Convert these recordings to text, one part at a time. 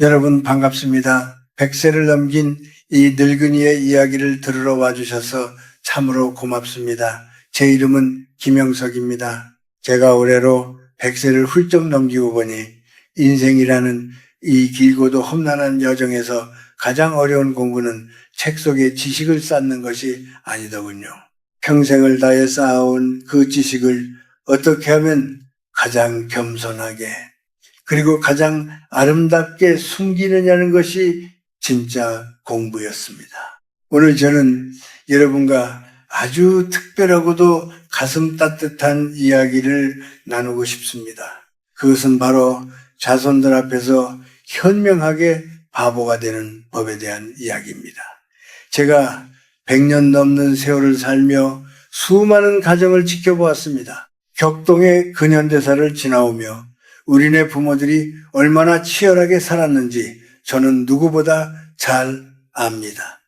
여러분 반갑습니다. 100세를 넘긴 이 늙은이의 이야기를 들으러 와주셔서 참으로 고맙습니다. 제 이름은 김영석입니다. 제가 올해로 100세를 훌쩍 넘기고 보니 인생이라는 이 길고도 험난한 여정에서 가장 어려운 공부는 책 속에 지식을 쌓는 것이 아니더군요. 평생을 다해 쌓아온 그 지식을 어떻게 하면 가장 겸손하게 그리고 가장 아름답게 숨기느냐는 것이 진짜 공부였습니다. 오늘 저는 여러분과 아주 특별하고도 가슴 따뜻한 이야기를 나누고 싶습니다. 그것은 바로 자손들 앞에서 현명하게 바보가 되는 법에 대한 이야기입니다. 제가 100년 넘는 세월을 살며 수많은 가정을 지켜보았습니다. 격동의 근현대사를 지나오며 우리네 부모들이 얼마나 치열하게 살았는지 저는 누구보다 잘 압니다.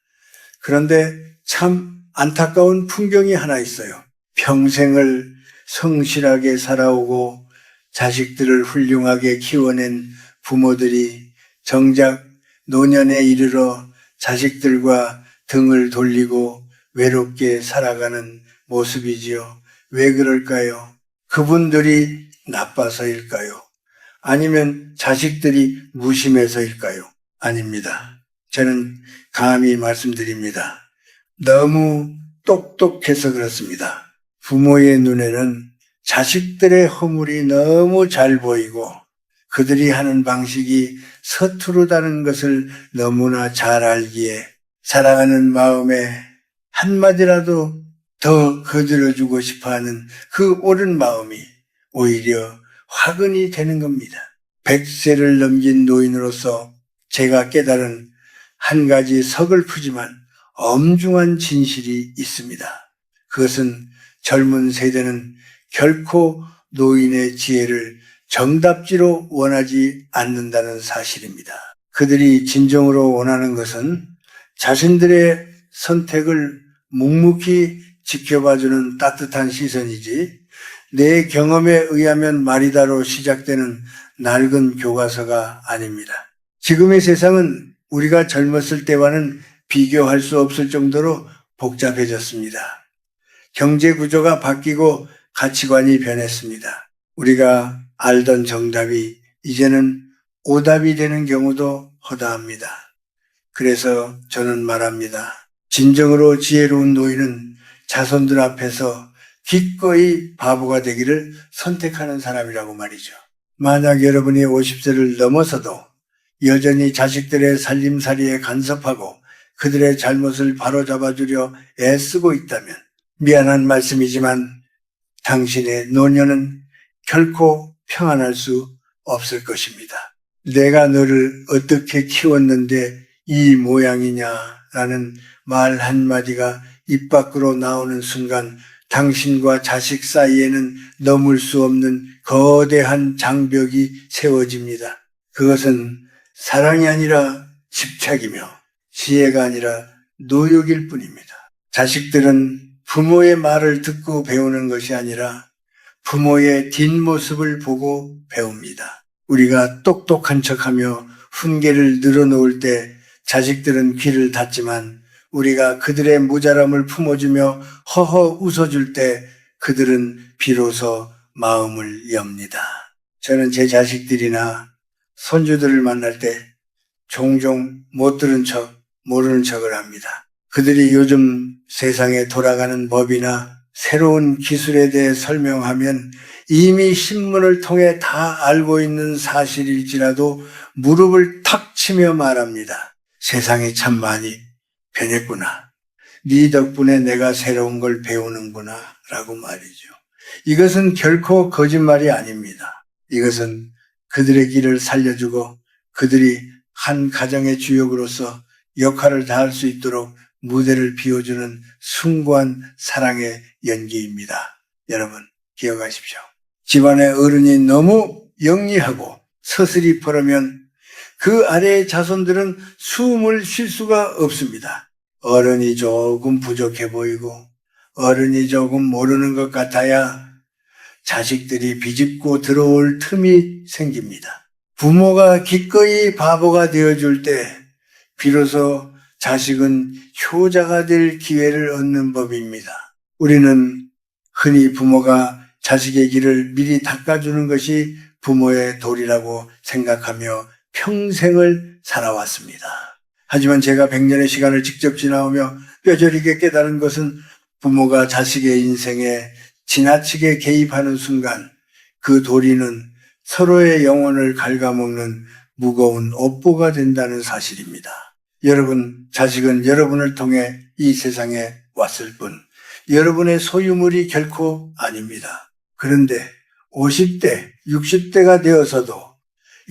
그런데 참 안타까운 풍경이 하나 있어요. 평생을 성실하게 살아오고 자식들을 훌륭하게 키워낸 부모들이 정작 노년에 이르러 자식들과 등을 돌리고 외롭게 살아가는 모습이지요. 왜 그럴까요? 그분들이 나빠서일까요? 아니면 자식들이 무심해서일까요? 아닙니다. 저는 감히 말씀드립니다. 너무 똑똑해서 그렇습니다. 부모의 눈에는 자식들의 허물이 너무 잘 보이고 그들이 하는 방식이 서투르다는 것을 너무나 잘 알기에 사랑하는 마음에 한마디라도 더 거들어주고 싶어하는 그 옳은 마음이 오히려 화근이 되는 겁니다. 100세를 넘긴 노인으로서 제가 깨달은 한 가지 서글프지만 엄중한 진실이 있습니다. 그것은 젊은 세대는 결코 노인의 지혜를 정답지로 원하지 않는다는 사실입니다. 그들이 진정으로 원하는 것은 자신들의 선택을 묵묵히 지켜봐주는 따뜻한 시선이지 내 경험에 의하면 말이다로 시작되는 낡은 교과서가 아닙니다. 지금의 세상은 우리가 젊었을 때와는 비교할 수 없을 정도로 복잡해졌습니다. 경제 구조가 바뀌고 가치관이 변했습니다. 우리가 알던 정답이 이제는 오답이 되는 경우도 허다합니다. 그래서 저는 말합니다. 진정으로 지혜로운 노인은 자손들 앞에서 기꺼이 바보가 되기를 선택하는 사람이라고 말이죠. 만약 여러분이 50세를 넘어서도 여전히 자식들의 살림살이에 간섭하고 그들의 잘못을 바로잡아주려 애쓰고 있다면 미안한 말씀이지만 당신의 노년은 결코 평안할 수 없을 것입니다. 내가 너를 어떻게 키웠는데 이 모양이냐라는 말 한마디가 입 밖으로 나오는 순간 당신과 자식 사이에는 넘을 수 없는 거대한 장벽이 세워집니다. 그것은 사랑이 아니라 집착이며 지혜가 아니라 노역일 뿐입니다. 자식들은 부모의 말을 듣고 배우는 것이 아니라 부모의 뒷모습을 보고 배웁니다. 우리가 똑똑한 척하며 훈계를 늘어놓을 때 자식들은 귀를 닫지만 우리가 그들의 모자람을 품어주며 허허 웃어줄 때 그들은 비로소 마음을 엽니다. 저는 제 자식들이나 손주들을 만날 때 종종 못 들은 척, 모르는 척을 합니다. 그들이 요즘 세상에 돌아가는 법이나 새로운 기술에 대해 설명하면 이미 신문을 통해 다 알고 있는 사실일지라도 무릎을 탁 치며 말합니다. 세상이 참 많이 변했구나. 네 덕분에 내가 새로운 걸 배우는구나 라고 말이죠. 이것은 결코 거짓말이 아닙니다. 이것은 그들의 길을 살려주고 그들이 한 가정의 주역으로서 역할을 다할 수 있도록 무대를 비워주는 숭고한 사랑의 연기입니다. 여러분 기억하십시오. 집안의 어른이 너무 영리하고 서슬이 퍼르면 그 아래의 자손들은 숨을 쉴 수가 없습니다. 어른이 조금 부족해 보이고 어른이 조금 모르는 것 같아야 자식들이 비집고 들어올 틈이 생깁니다. 부모가 기꺼이 바보가 되어줄 때 비로소 자식은 효자가 될 기회를 얻는 법입니다. 우리는 흔히 부모가 자식의 길을 미리 닦아주는 것이 부모의 도리라고 생각하며 평생을 살아왔습니다. 하지만 제가 100년의 시간을 직접 지나오며 뼈저리게 깨달은 것은 부모가 자식의 인생에 지나치게 개입하는 순간 그 도리는 서로의 영혼을 갉아먹는 무거운 업보가 된다는 사실입니다. 여러분, 자식은 여러분을 통해 이 세상에 왔을 뿐 여러분의 소유물이 결코 아닙니다. 그런데 50대, 60대가 되어서도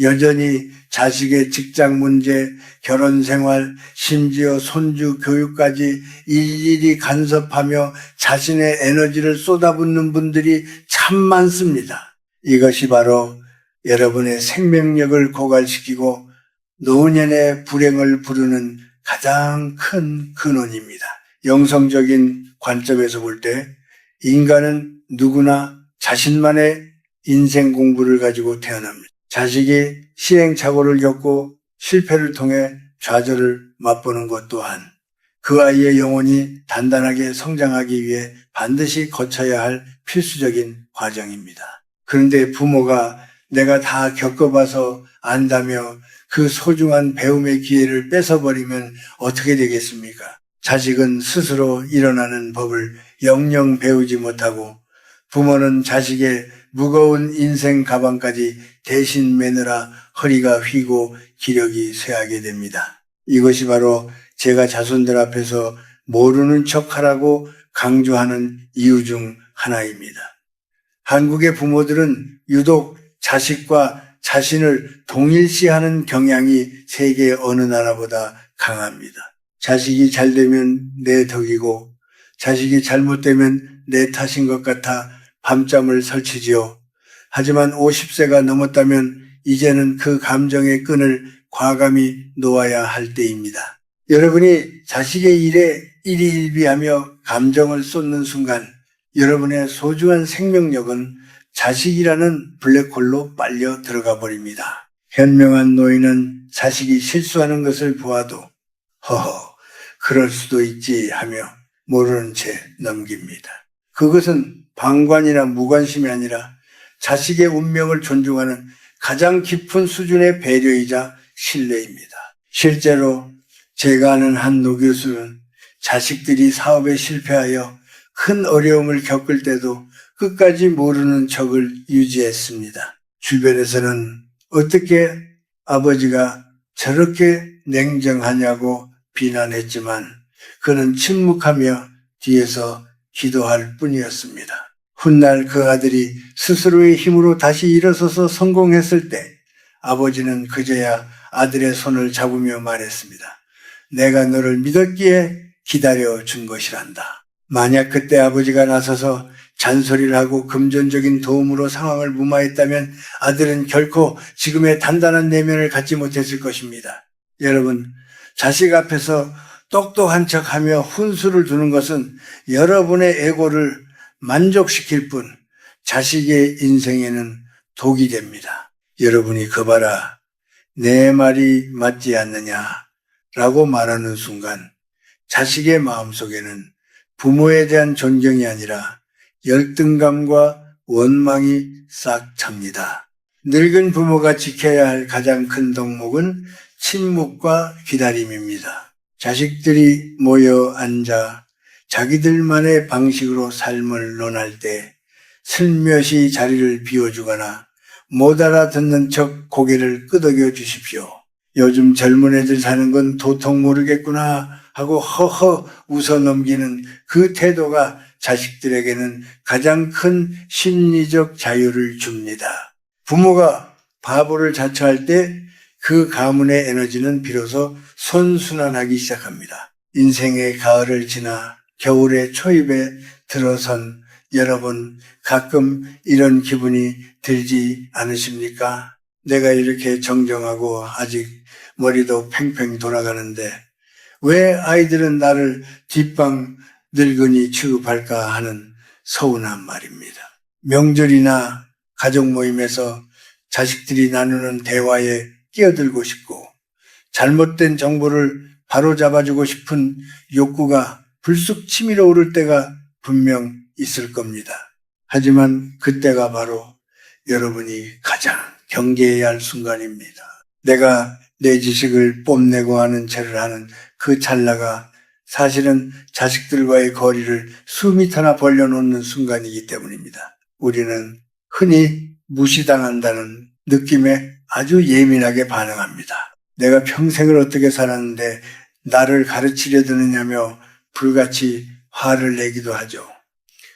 여전히 자식의 직장 문제, 결혼 생활, 심지어 손주 교육까지 일일이 간섭하며 자신의 에너지를 쏟아붓는 분들이 참 많습니다. 이것이 바로 여러분의 생명력을 고갈시키고 노년의 불행을 부르는 가장 큰 근원입니다. 영성적인 관점에서 볼 때 인간은 누구나 자신만의 인생 공부를 가지고 태어납니다. 자식이 시행착오를 겪고 실패를 통해 좌절을 맛보는 것 또한 그 아이의 영혼이 단단하게 성장하기 위해 반드시 거쳐야 할 필수적인 과정입니다. 그런데 부모가 내가 다 겪어봐서 안다며 그 소중한 배움의 기회를 뺏어버리면 어떻게 되겠습니까? 자식은 스스로 일어나는 법을 영영 배우지 못하고 부모는 자식의 무거운 인생 가방까지 대신 매느라 허리가 휘고 기력이 쇠하게 됩니다. 이것이 바로 제가 자손들 앞에서 모르는 척하라고 강조하는 이유 중 하나입니다. 한국의 부모들은 유독 자식과 자신을 동일시하는 경향이 세계 어느 나라보다 강합니다. 자식이 잘 되면 내 덕이고 자식이 잘못되면 내 탓인 것 같아 밤잠을 설치지요. 하지만 50세가 넘었다면 이제는 그 감정의 끈을 과감히 놓아야 할 때입니다. 여러분이 자식의 일에 일희일비하며 감정을 쏟는 순간 여러분의 소중한 생명력은 자식이라는 블랙홀로 빨려 들어가 버립니다. 현명한 노인은 자식이 실수하는 것을 보아도 허허 그럴 수도 있지 하며 모르는 채 넘깁니다. 그것은 방관이나 무관심이 아니라 자식의 운명을 존중하는 가장 깊은 수준의 배려이자 신뢰입니다. 실제로 제가 아는 한 노교수는 자식들이 사업에 실패하여 큰 어려움을 겪을 때도 끝까지 모르는 척을 유지했습니다. 주변에서는 어떻게 아버지가 저렇게 냉정하냐고 비난했지만 그는 침묵하며 뒤에서 기도할 뿐이었습니다. 훗날 그 아들이 스스로의 힘으로 다시 일어서서 성공했을 때 아버지는 그제야 아들의 손을 잡으며 말했습니다. 내가 너를 믿었기에 기다려준 것이란다. 만약 그때 아버지가 나서서 잔소리를 하고 금전적인 도움으로 상황을 무마했다면 아들은 결코 지금의 단단한 내면을 갖지 못했을 것입니다. 여러분, 자식 앞에서 똑똑한 척하며 훈수를 두는 것은 여러분의 에고를 만족시킬 뿐 자식의 인생에는 독이 됩니다. 여러분이 그 봐라, 내 말이 맞지 않느냐라고 말하는 순간 자식의 마음속에는 부모에 대한 존경이 아니라 열등감과 원망이 싹 찹니다. 늙은 부모가 지켜야 할 가장 큰 덕목은 침묵과 기다림입니다. 자식들이 모여 앉아 자기들만의 방식으로 삶을 논할 때 슬며시 자리를 비워주거나 못 알아듣는 척 고개를 끄덕여 주십시오. 요즘 젊은 애들 사는 건 도통 모르겠구나 하고 허허 웃어 넘기는 그 태도가 자식들에게는 가장 큰 심리적 자유를 줍니다. 부모가 바보를 자처할 때 그 가문의 에너지는 비로소 선순환하기 시작합니다. 인생의 가을을 지나 겨울의 초입에 들어선 여러분, 가끔 이런 기분이 들지 않으십니까? 내가 이렇게 정정하고 아직 머리도 팽팽 돌아가는데 왜 아이들은 나를 뒷방 늙은이 취급할까 하는 서운한 말입니다. 명절이나 가족 모임에서 자식들이 나누는 대화에 끼어들고 싶고 잘못된 정보를 바로잡아주고 싶은 욕구가 불쑥 치밀어 오를 때가 분명 있을 겁니다. 하지만 그때가 바로 여러분이 가장 경계해야 할 순간입니다. 내가 내 지식을 뽐내고 하는 채를 하는 그 찰나가 사실은 자식들과의 거리를 수미터나 벌려놓는 순간이기 때문입니다. 우리는 흔히 무시당한다는 느낌에 아주 예민하게 반응합니다. 내가 평생을 어떻게 살았는데 나를 가르치려 드느냐며 불같이 화를 내기도 하죠.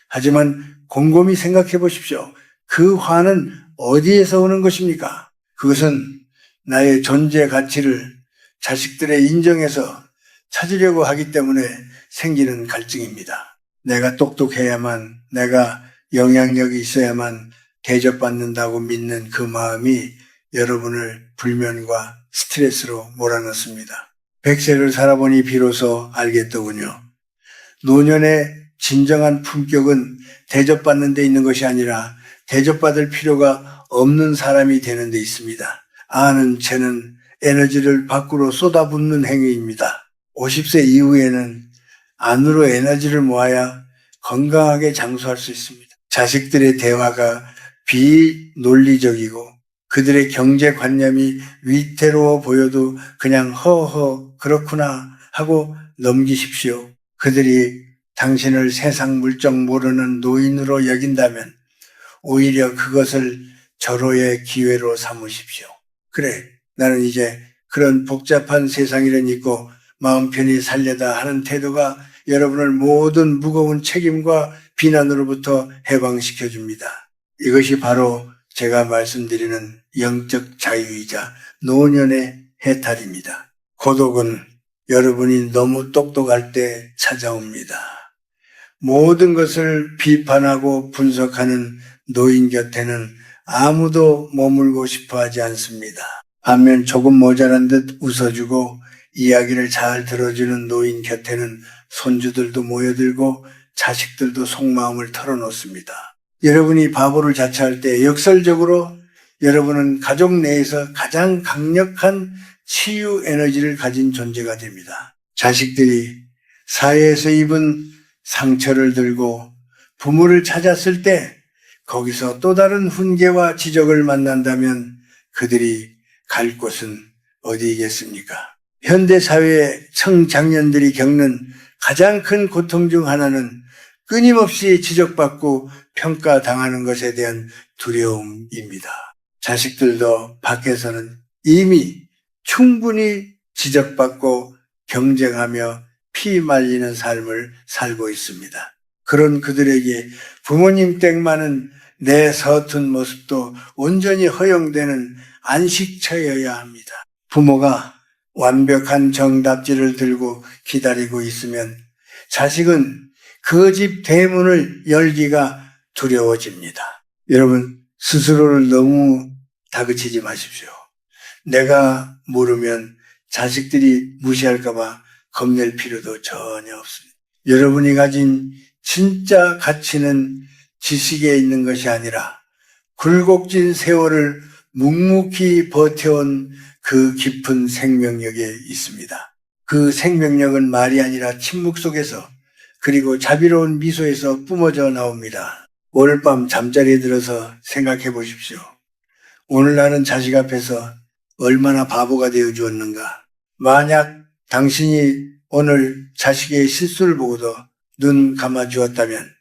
하지만 곰곰이 생각해 보십시오. 그 화는 어디에서 오는 것입니까? 그것은 나의 존재 가치를 자식들의 인정에서 찾으려고 하기 때문에 생기는 갈증입니다. 내가 똑똑해야만, 내가 영향력이 있어야만 대접받는다고 믿는 그 마음이 여러분을 불면과 스트레스로 몰아넣습니다. 100세를 살아보니 비로소 알겠더군요. 노년의 진정한 품격은 대접받는 데 있는 것이 아니라 대접받을 필요가 없는 사람이 되는 데 있습니다. 아는 채는 에너지를 밖으로 쏟아붓는 행위입니다. 50세 이후에는 안으로 에너지를 모아야 건강하게 장수할 수 있습니다. 자식들의 대화가 비논리적이고 그들의 경제관념이 위태로워 보여도 그냥 허허 그렇구나 하고 넘기십시오. 그들이 당신을 세상 물정 모르는 노인으로 여긴다면 오히려 그것을 절호의 기회로 삼으십시오. 그래, 나는 이제 그런 복잡한 세상이란 있고 마음 편히 살려다 하는 태도가 여러분을 모든 무거운 책임과 비난으로부터 해방시켜 줍니다. 이것이 바로 제가 말씀드리는 영적 자유이자 노년의 해탈입니다. 고독은 여러분이 너무 똑똑할 때 찾아옵니다. 모든 것을 비판하고 분석하는 노인 곁에는 아무도 머물고 싶어 하지 않습니다. 반면 조금 모자란 듯 웃어주고 이야기를 잘 들어주는 노인 곁에는 손주들도 모여들고 자식들도 속마음을 털어놓습니다. 여러분이 바보를 자처할 때 역설적으로 여러분은 가족 내에서 가장 강력한 치유 에너지를 가진 존재가 됩니다. 자식들이 사회에서 입은 상처를 들고 부모를 찾았을 때 거기서 또 다른 훈계와 지적을 만난다면 그들이 갈 곳은 어디이겠습니까? 현대사회의 청장년들이 겪는 가장 큰 고통 중 하나는 끊임없이 지적받고 평가당하는 것에 대한 두려움입니다. 자식들도 밖에서는 이미 충분히 지적받고 경쟁하며 피 말리는 삶을 살고 있습니다. 그런 그들에게 부모님 땡만은 내 서툰 모습도 온전히 허용되는 안식처여야 합니다. 부모가 완벽한 정답지를 들고 기다리고 있으면 자식은 그 집 대문을 열기가 두려워집니다. 여러분, 스스로를 너무 다그치지 마십시오. 내가 모르면 자식들이 무시할까봐 겁낼 필요도 전혀 없습니다. 여러분이 가진 진짜 가치는 지식에 있는 것이 아니라 굴곡진 세월을 묵묵히 버텨온 그 깊은 생명력에 있습니다. 그 생명력은 말이 아니라 침묵 속에서 그리고 자비로운 미소에서 뿜어져 나옵니다. 오늘 밤 잠자리에 들어서 생각해 보십시오. 오늘 나는 자식 앞에서 얼마나 바보가 되어 주었는가. 만약 당신이 오늘 자식의 실수를 보고도 눈 감아 주었다면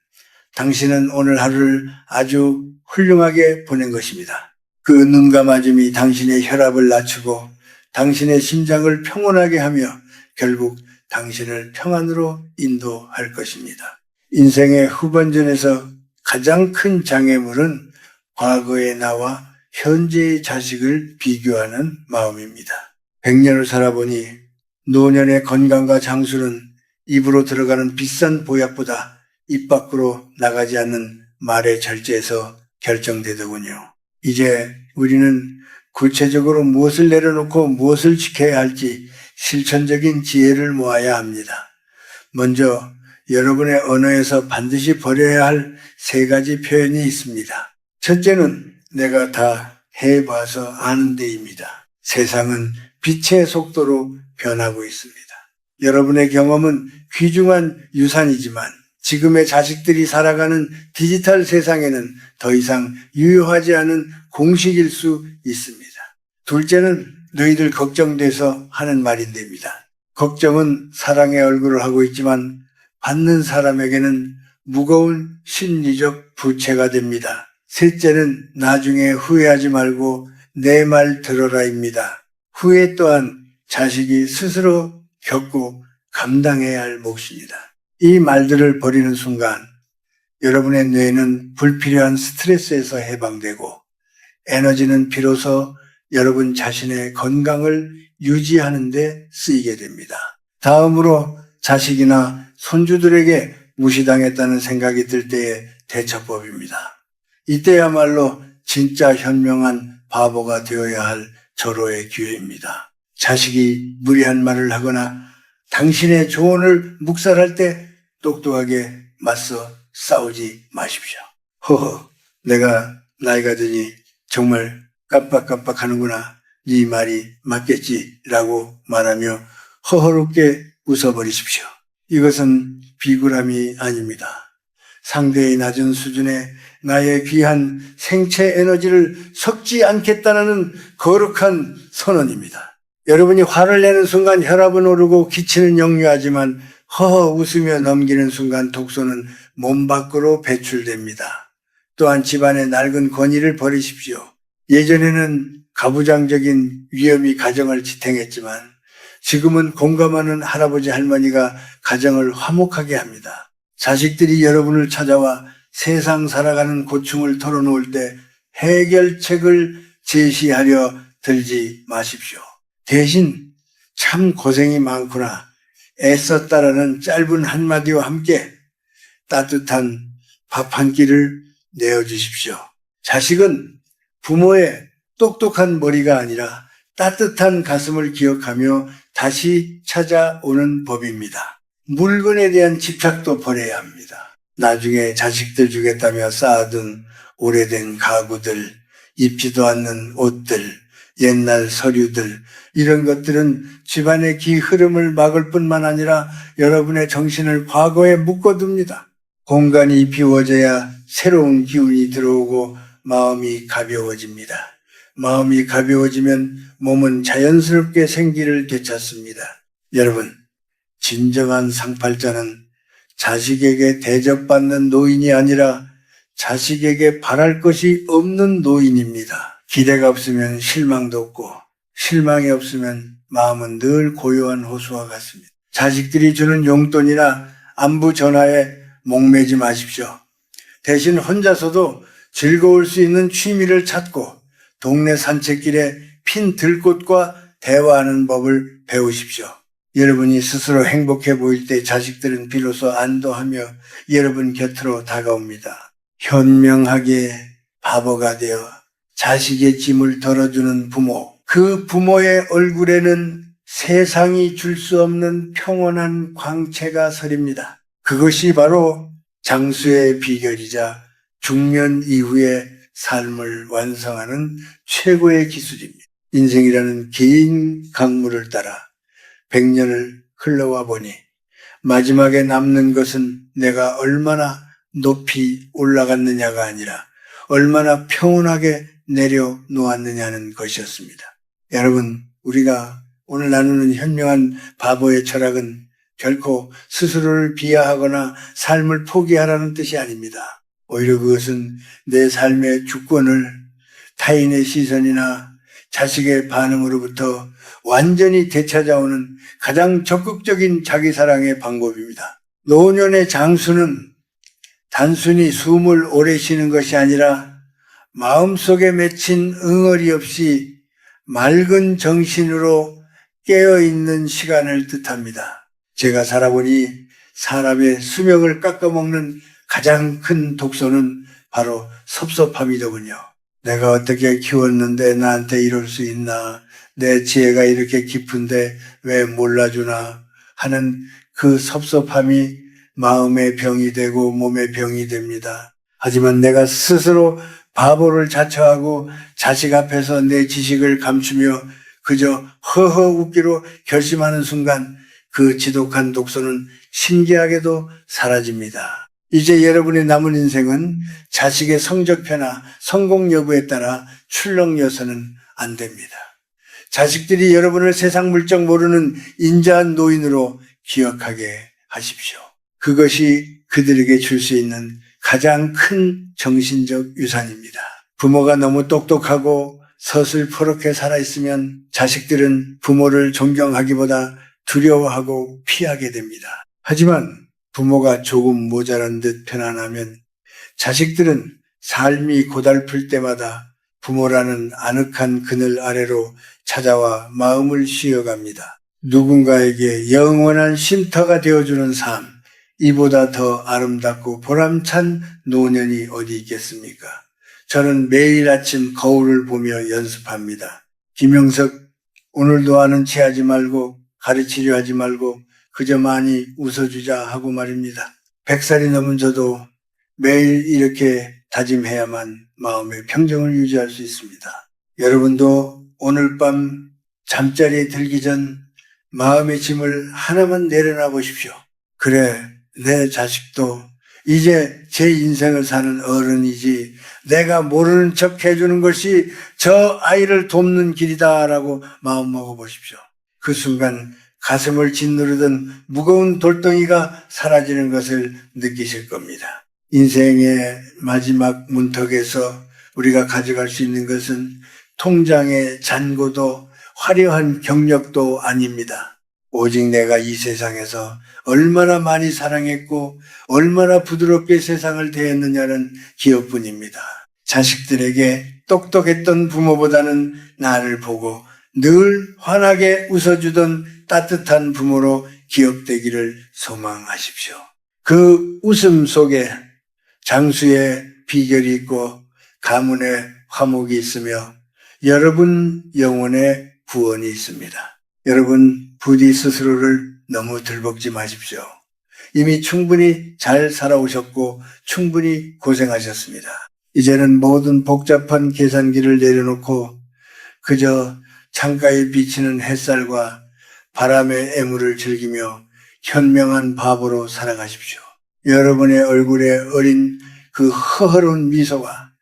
당신은 오늘 하루를 아주 훌륭하게 보낸 것입니다. 그 눈 감아줌이 당신의 혈압을 낮추고 당신의 심장을 평온하게 하며 결국 당신을 평안으로 인도할 것입니다. 인생의 후반전에서 가장 큰 장애물은 과거의 나와 현재의 자식을 비교하는 마음입니다. 100년을 살아보니 노년의 건강과 장수는 입으로 들어가는 비싼 보약보다 입 밖으로 나가지 않는 말의 절제에서 결정되더군요. 이제 우리는 구체적으로 무엇을 내려놓고 무엇을 지켜야 할지 실천적인 지혜를 모아야 합니다. 먼저 여러분의 언어에서 반드시 버려야 할 3가지 표현이 있습니다. 첫째는 내가 다 해봐서 아는 데입니다. 세상은 빛의 속도로 변하고 있습니다. 여러분의 경험은 귀중한 유산이지만 지금의 자식들이 살아가는 디지털 세상에는 더 이상 유효하지 않은 공식일 수 있습니다. 둘째는 너희들 걱정돼서 하는 말인데입니다. 걱정은 사랑의 얼굴을 하고 있지만 받는 사람에게는 무거운 심리적 부채가 됩니다. 셋째는 나중에 후회하지 말고 내 말 들어라입니다. 후회 또한 자식이 스스로 겪고 감당해야 할 몫입니다. 이 말들을 버리는 순간 여러분의 뇌는 불필요한 스트레스에서 해방되고 에너지는 비로소 여러분 자신의 건강을 유지하는 데 쓰이게 됩니다. 다음으로 자식이나 손주들에게 무시당했다는 생각이 들 때의 대처법입니다. 이때야말로 진짜 현명한 바보가 되어야 할 절호의 기회입니다. 자식이 무리한 말을 하거나 당신의 조언을 묵살할 때 똑똑하게 맞서 싸우지 마십시오. 허허, 내가 나이가 드니 정말 깜빡깜빡하는구나. 네 말이 맞겠지라고 말하며 허허롭게 웃어버리십시오. 이것은 비굴함이 아닙니다. 상대의 낮은 수준에 나의 귀한 생체 에너지를 섞지 않겠다는 거룩한 선언입니다. 여러분이 화를 내는 순간 혈압은 오르고 기치는 역류하지만 허허 웃으며 넘기는 순간 독소는 몸 밖으로 배출됩니다. 또한 집안의 낡은 권위를 버리십시오. 예전에는 가부장적인 위험이 가정을 지탱했지만 지금은 공감하는 할아버지 할머니가 가정을 화목하게 합니다. 자식들이 여러분을 찾아와 세상 살아가는 고충을 털어놓을 때 해결책을 제시하려 들지 마십시오. 대신 참 고생이 많구나 애썼다라는 짧은 한마디와 함께 따뜻한 밥 한 끼를 내어주십시오. 자식은 부모의 똑똑한 머리가 아니라 따뜻한 가슴을 기억하며 다시 찾아오는 법입니다. 물건에 대한 집착도 버려야 합니다. 나중에 자식들 주겠다며 쌓아둔 오래된 가구들, 입지도 않는 옷들, 옛날 서류들, 이런 것들은 집안의 기 흐름을 막을 뿐만 아니라 여러분의 정신을 과거에 묶어둡니다. 공간이 비워져야 새로운 기운이 들어오고 마음이 가벼워집니다. 마음이 가벼워지면 몸은 자연스럽게 생기를 되찾습니다. 여러분, 진정한 상팔자는 자식에게 대접받는 노인이 아니라 자식에게 바랄 것이 없는 노인입니다. 기대가 없으면 실망도 없고 실망이 없으면 마음은 늘 고요한 호수와 같습니다. 자식들이 주는 용돈이나 안부 전화에 목매지 마십시오. 대신 혼자서도 즐거울 수 있는 취미를 찾고 동네 산책길에 핀 들꽃과 대화하는 법을 배우십시오. 여러분이 스스로 행복해 보일 때 자식들은 비로소 안도하며 여러분 곁으로 다가옵니다. 현명하게 바보가 되어 자식의 짐을 덜어주는 부모, 그 부모의 얼굴에는 세상이 줄 수 없는 평온한 광채가 서립니다. 그것이 바로 장수의 비결이자 중년 이후의 삶을 완성하는 최고의 기술입니다. 인생이라는 긴 강물을 따라 100년을 흘러와 보니 마지막에 남는 것은 내가 얼마나 높이 올라갔느냐가 아니라 얼마나 평온하게 내려놓았느냐는 것이었습니다. 여러분, 우리가 오늘 나누는 현명한 바보의 철학은 결코 스스로를 비하하거나 삶을 포기하라는 뜻이 아닙니다. 오히려 그것은 내 삶의 주권을 타인의 시선이나 자식의 반응으로부터 완전히 되찾아오는 가장 적극적인 자기사랑의 방법입니다. 노년의 장수는 단순히 숨을 오래 쉬는 것이 아니라 마음속에 맺힌 응어리 없이 맑은 정신으로 깨어있는 시간을 뜻합니다. 제가 살아보니 사람의 수명을 깎아먹는 가장 큰 독소는 바로 섭섭함이더군요. 내가 어떻게 키웠는데 나한테 이럴 수 있나, 내 지혜가 이렇게 깊은데 왜 몰라주나 하는 그 섭섭함이 마음의 병이 되고 몸의 병이 됩니다. 하지만 내가 스스로 바보를 자처하고 자식 앞에서 내 지식을 감추며 그저 허허 웃기로 결심하는 순간 그 지독한 독소는 신기하게도 사라집니다. 이제 여러분의 남은 인생은 자식의 성적표나 성공 여부에 따라 출렁여서는 안 됩니다. 자식들이 여러분을 세상 물정 모르는 인자한 노인으로 기억하게 하십시오. 그것이 그들에게 줄 수 있는 가장 큰 정신적 유산입니다. 부모가 너무 똑똑하고 서슬퍼렇게 살아있으면 자식들은 부모를 존경하기보다 두려워하고 피하게 됩니다. 하지만 부모가 조금 모자란 듯 편안하면 자식들은 삶이 고달플 때마다 부모라는 아늑한 그늘 아래로 찾아와 마음을 쉬어갑니다. 누군가에게 영원한 쉼터가 되어주는 삶, 이보다 더 아름답고 보람찬 노년이 어디 있겠습니까? 저는 매일 아침 거울을 보며 연습합니다. 김영석, 오늘도 아는 체 하지 말고 가르치려 하지 말고 그저 많이 웃어주자 하고 말입니다. 100살이 넘은 저도 매일 이렇게 다짐해야만 마음의 평정을 유지할 수 있습니다. 여러분도 오늘 밤 잠자리에 들기 전 마음의 짐을 하나만 내려놔 보십시오. 그래, 내 자식도 이제 제 인생을 사는 어른이지 내가 모르는 척 해주는 것이 저 아이를 돕는 길이다라고 마음먹어 보십시오. 그 순간 가슴을 짓누르던 무거운 돌덩이가 사라지는 것을 느끼실 겁니다. 인생의 마지막 문턱에서 우리가 가져갈 수 있는 것은 통장의 잔고도 화려한 경력도 아닙니다. 오직 내가 이 세상에서 얼마나 많이 사랑했고 얼마나 부드럽게 세상을 대했느냐는 기억뿐입니다. 자식들에게 똑똑했던 부모보다는 나를 보고 늘 환하게 웃어주던 따뜻한 부모로 기억되기를 소망하십시오. 그 웃음 속에 장수의 비결이 있고 가문의 화목이 있으며 여러분 영혼의 구원이 있습니다. 여러분 부디 스스로를 너무 들볶지 마십시오. 이미 충분히 잘 살아오셨고 충분히 고생하셨습니다. 이제는 모든 복잡한 계산기를 내려놓고 그저 창가에 비치는 햇살과 바람의 애무를 즐기며 현명한 바보로 살아가십시오. 여러분의 얼굴에 어린 그 허허로운 미소가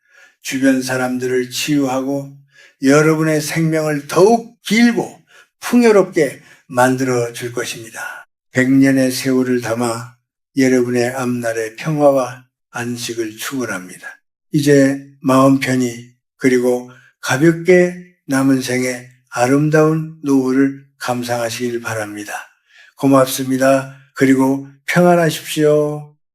주변 사람들을 치유하고 여러분의 생명을 더욱 길고 풍요롭게 만들어 줄 것입니다. 100년의 세월을 담아 여러분의 앞날의 평화와 안식을 축원합니다. 이제 마음 편히 그리고 가볍게 남은 생에 아름다운 노후를 감상하시길 바랍니다. 고맙습니다. 그리고 평안하십시오.